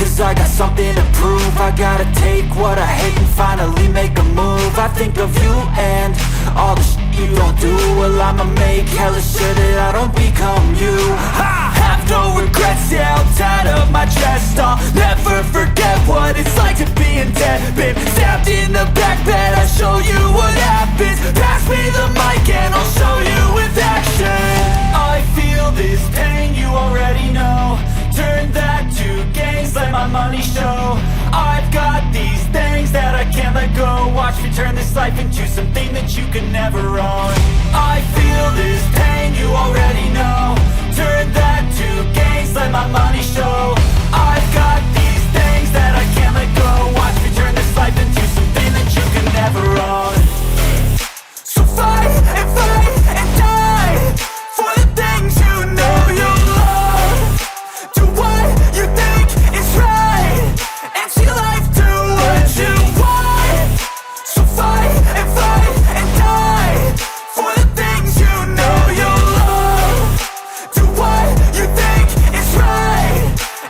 cause I got something to prove. I gotta take what I hate and finally make a move. I think of you and all the shit you don't do. Well, I'ma make hella sure that I don't become you. I have no regrets, yeah, I'll tie up my chest. I'll never forget what it's like to be in debt. Been stabbed in the back bed, I'll show you what happens. Pass me the mic and I'll show you with action. I feel this pain, you already know. Turn that to gains, let my money show. I've got these things that I can't let go. Watch me turn this life into something that you could never own. I feel this pain, you already know. Turn that to gains, let my money show. I've got these things that I can't let go. Watch me turn this life into something that you could never own. So fight and die for the things you know you love. Do what you think is right and see life do what you want. So fight and die for the things you know you love. Do what you think is right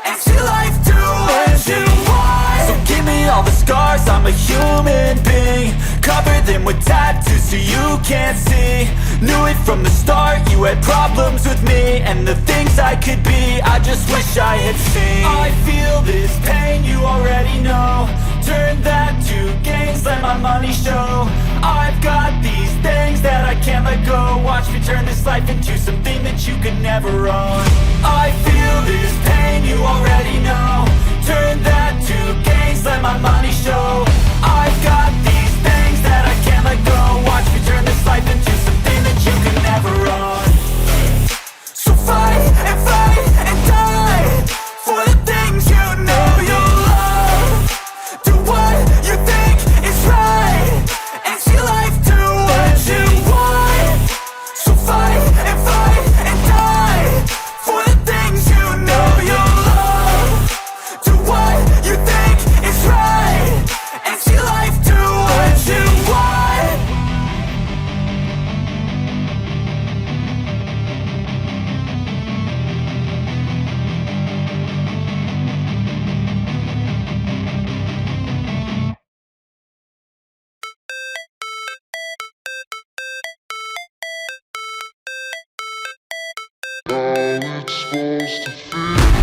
and see life do what you want. So give me all the scars, I'm a human being. Cover them with tattoos so you can't see. Knew it from the start, you had problems with me and the things I could be, I just wish I had seen. I feel this pain, you already know. Turn that to gains, let my money show. I've got these things that I can't let go. Watch me turn this life into something that you could never own. I feel this pain, you already know. Turn that to gains, let my money show. I've got these things that I can't let go. Watch me turn this life into something that you could never own. So fight and die for the things you know you love. Do what you think is right and see life do what you want. So fight and die for the things you know you love. Do what you think is right and see life do what you want. How it's supposed to feel.